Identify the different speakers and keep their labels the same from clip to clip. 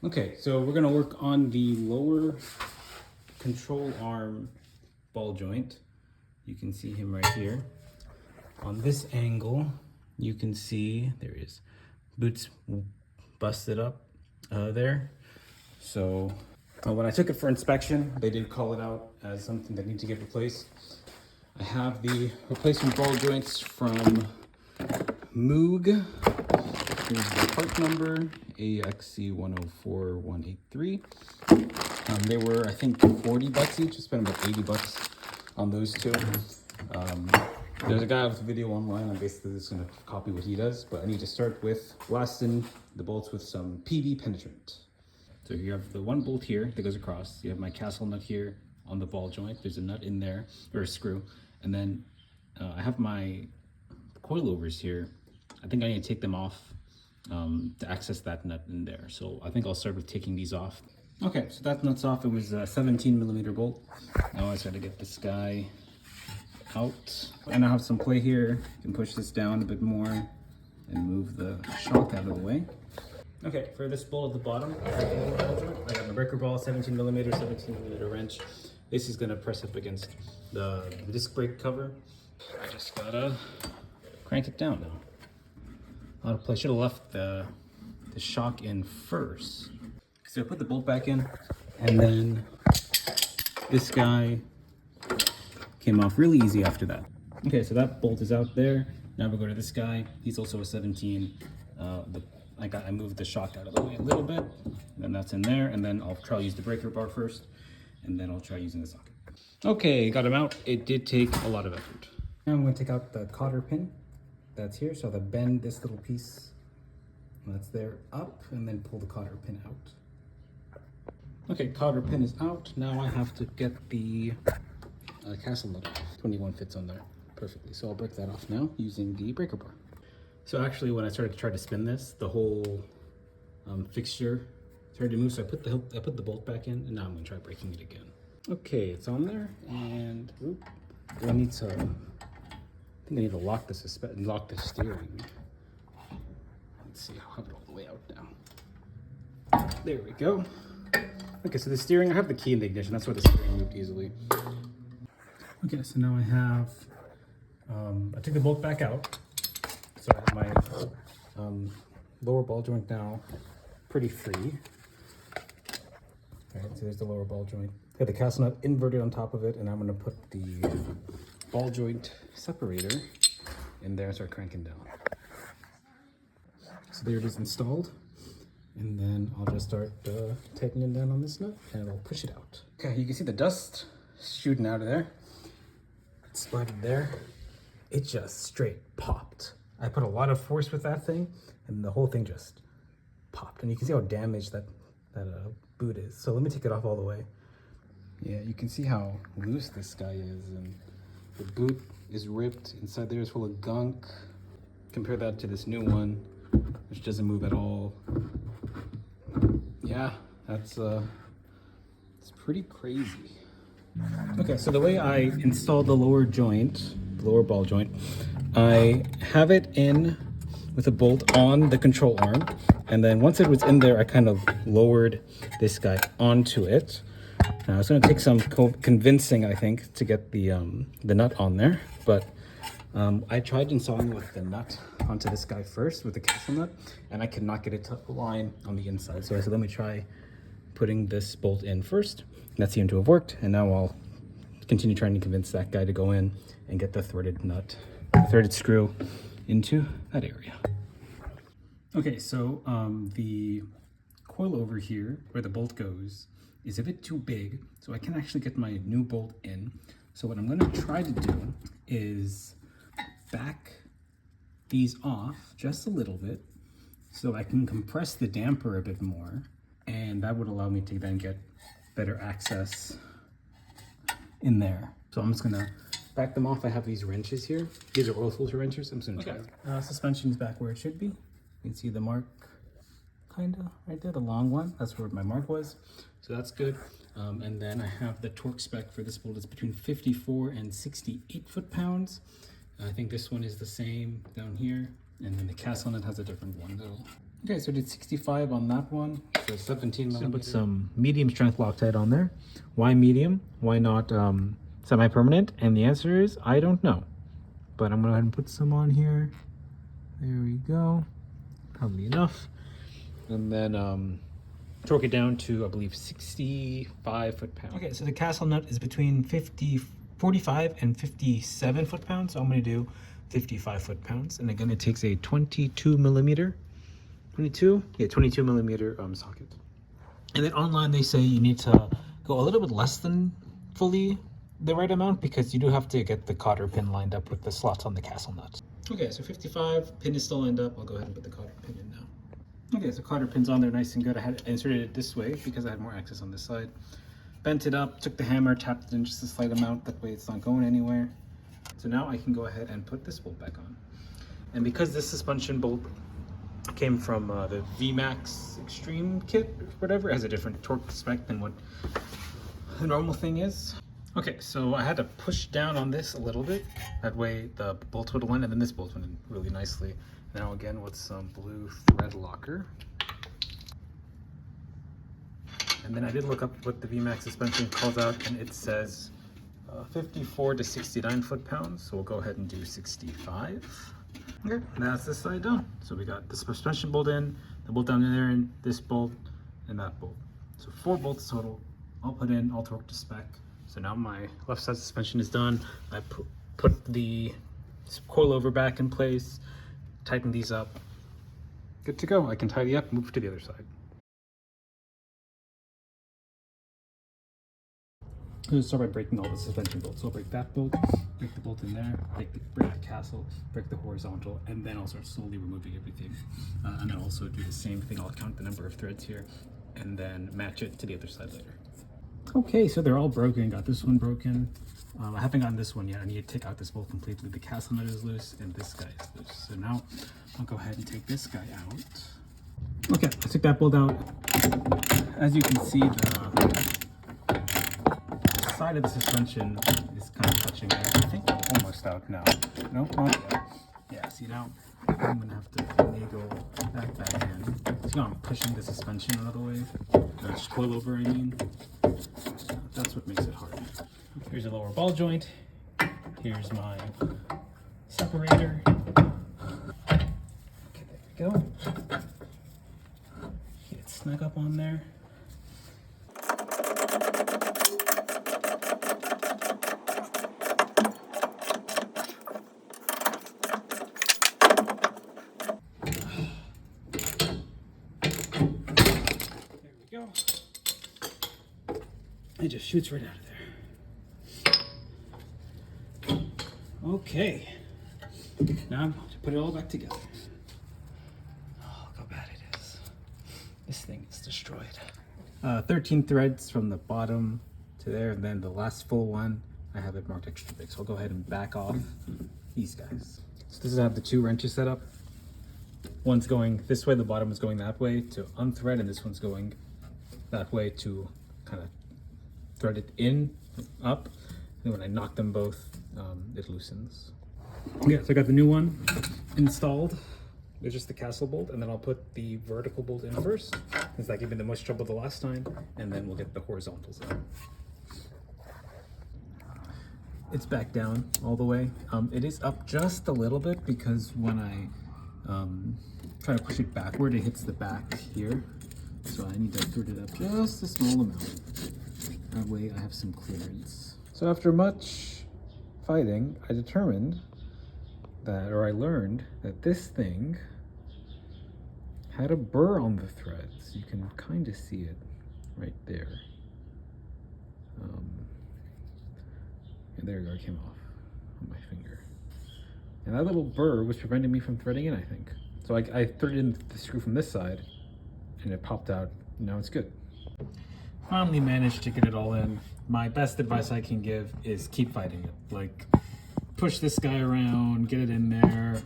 Speaker 1: Okay, so we're gonna work on the lower control arm ball joint. You can see him right here. On this angle, you can see there is boots busted up there. So when I took it for inspection, they did call it out as something that needs to get replaced. I have the replacement ball joints from Moog. Here's the part number, AXC104183. They were, I think, 40 bucks each. I spent about 80 bucks on those two. There's a guy with a video online. I'm basically just gonna copy what he does, but I need to start with blasting the bolts with some PV penetrant. So you have the one bolt here that goes across. You have my castle nut here on the ball joint. There's a nut in there, or a screw. And then I have my coilovers here. I think I need to take them off to access that nut in there. So I think I'll start with taking these off. Okay, so that nut's off. It was a 17mm bolt. Now I just got to get this guy out. And I have some play here. You can push this down a bit more and move the shock out of the way. Okay, for this bolt at the bottom, I got my breaker ball, 17mm wrench. This is gonna press up against the disc brake cover. I just gotta crank it down now. A lot of play. Should have left the shock in first. So I put the bolt back in, and then this guy came off really easy after that. Okay, so that bolt is out there. Now we'll go to this guy. He's also a 17. I moved the shock out of the way a little bit, and that's in there. And then I'll try to use the breaker bar first, and then I'll try using the socket. Okay, got him out. It did take a lot of effort. Now I'm going to take out the cotter pin that's here. So I'll bend this little piece that's there up, and then pull the cotter pin out. Okay, cotter pin is out. Now I have to get the castle nut off. 21 fits on there perfectly. So I'll break that off now using the breaker bar. So actually, when I started to try to spin this, the whole fixture started to move. So I put the bolt back in, and now I'm going to try breaking it again. Okay, it's on there, and do I need to? I think I need to lock the steering. Let's see. I'll have it all the way out now. There we go. Okay, so the steering. I have the key in the ignition. That's why the steering moved easily. Okay, so now I have. I took the bolt back out. So I have my lower ball joint now pretty free. All right, so there's the lower ball joint. I have the castle nut inverted on top of it, and I'm gonna put the ball joint separator in there and start cranking down. So there it is installed. And then I'll just start tightening down on this nut, and I'll push it out. Okay, you can see the dust shooting out of there. It's splattered there. It just straight popped. I put a lot of force with that thing, and the whole thing just popped. And you can see how damaged that boot is. So let me take it off all the way. Yeah, you can see how loose this guy is, and the boot is ripped. Inside there is full of gunk. Compare that to this new one, which doesn't move at all. Yeah, it's pretty crazy. Okay, so the way I installed the lower ball joint, I have it in with a bolt on the control arm, and then once it was in there, I kind of lowered this guy onto it. Now it's going to take some convincing, I think, to get the nut on there, but I tried installing with the nut onto this guy first with the castle nut, and I could not get it to align on the inside. So I said, let me try putting this bolt in first. That seemed to have worked, and now I'll continue trying to convince that guy to go in and get the threaded screw into that area. Okay, so the coil over here where the bolt goes is a bit too big, so I can actually get my new bolt in. So what I'm going to try to do is back these off just a little bit so I can compress the damper a bit more, and that would allow me to then get better access in there. So I'm just gonna back them off. I have these wrenches here. These are oil filter wrenches. I'm just gonna try. Suspension's back where it should be. You can see the mark kinda right there, the long one. That's where my mark was. So that's good. And then I have the torque spec for this bolt. It's between 54 and 68 foot-pounds. I think this one is the same down here. And then the castle nut has a different one though. Okay, so I did 65 on that one. So 17 millimeter. Put some medium strength Loctite on there. Why medium? Why not semi-permanent? And the answer is, I don't know. But I'm gonna go ahead and put some on here. There we go. Probably enough. And then torque it down to, I believe, 65 foot-pounds. Okay, so the castle nut is between 45 and 57 foot-pounds. So I'm gonna do 55 foot-pounds. And again, it takes a 22 millimeter 22? Yeah, 22 millimeter socket. And then online they say you need to go a little bit less than fully the right amount because you do have to get the cotter pin lined up with the slots on the castle nut. Okay, so 55, pin is still lined up. I'll go ahead and put the cotter pin in now. Okay, so cotter pin's on there nice and good. I had inserted it this way because I had more access on this side. Bent it up, took the hammer, tapped it in just a slight amount. That way it's not going anywhere. So now I can go ahead and put this bolt back on. And because this suspension bolt came from the VMAX Extreme kit or whatever, it has a different torque spec than what the normal thing is. Okay, so I had to push down on this a little bit. That way the bolt would went in, and then this bolt went in really nicely. Now again with some blue thread locker. And then I did look up what the VMAX suspension calls out, and it says 54 to 69 foot-pounds. So we'll go ahead and do 65. Okay, and that's this side done. So we got the suspension bolt in, the bolt down in there, and this bolt, and that bolt. So 4 bolts total, all put in, all torqued to spec. So now my left side suspension is done. I put the coilover back in place, tighten these up. Good to go. I can tidy up, move to the other side. I'm going to start by breaking all the suspension bolts. So I'll break that bolt, break the bolt in there, break the castle, break the horizontal, and then I'll start slowly removing everything. And I'll also do the same thing. I'll count the number of threads here and then match it to the other side later. Okay, so they're all broken. Got this one broken. I haven't gotten this one yet. I need to take out this bolt completely. The castle nut is loose and this guy is loose. So now I'll go ahead and take this guy out. Okay, I took that bolt out. As you can see, the side of the suspension is kind of touching there. I think I'm almost out now. Nope, not yet. Yeah, see now I'm gonna have to finagle that back in. See how I'm pushing the suspension out of the way? Just coilover, I mean. That's what makes it hard. Here's a lower ball joint. Here's my separator. Okay, there we go. Get it snug up on there. It just shoots right out of there. Okay. Now I'm going to put it all back together. Oh, look how bad it is. This thing is destroyed. 13 threads from the bottom to there, and then the last full one, I have it marked extra big. So I'll go ahead and back off these guys. So this is how I have the 2 wrenches set up. One's going this way, the bottom is going that way to unthread, and this one's going that way to kind of thread it in, up, and when I knock them both, it loosens. Yeah, so I got the new one installed. There's just the castle bolt, and then I'll put the vertical bolt in first, since that gave me the most trouble the last time, and then we'll get the horizontals in. It's back down all the way. It is up just a little bit because when I try to push it backward, it hits the back here. So I need to thread it up just a small amount. That way I have some clearance. So after much fighting, I determined that, or I learned that this thing had a burr on the threads. You can kind of see it right there. And there you go, it came off on my finger. And that little burr was preventing me from threading in, I think. So I threaded in the screw from this side and it popped out. Now it's good. Finally managed to get it all in. My best advice I can give is keep fighting it. Like, push this guy around, get it in there,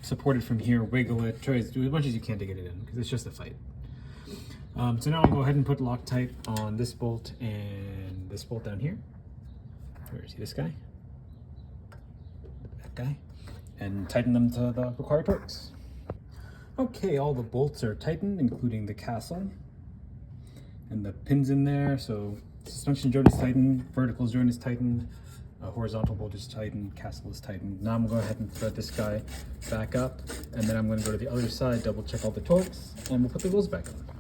Speaker 1: support it from here, wiggle it, try to do as much as you can to get it in, because it's just a fight. So now I'll go ahead and put Loctite on this bolt and this bolt down here. Where is he? This guy? That guy? And tighten them to the required torques. Okay, all the bolts are tightened, including the castle and the pins in there. So suspension joint is tightened, vertical joint is tightened, horizontal bolt is tightened, castle is tightened. Now I'm going to go ahead and thread this guy back up, and then I'm going to go to the other side, double check all the torques, and we'll put the wheels back on.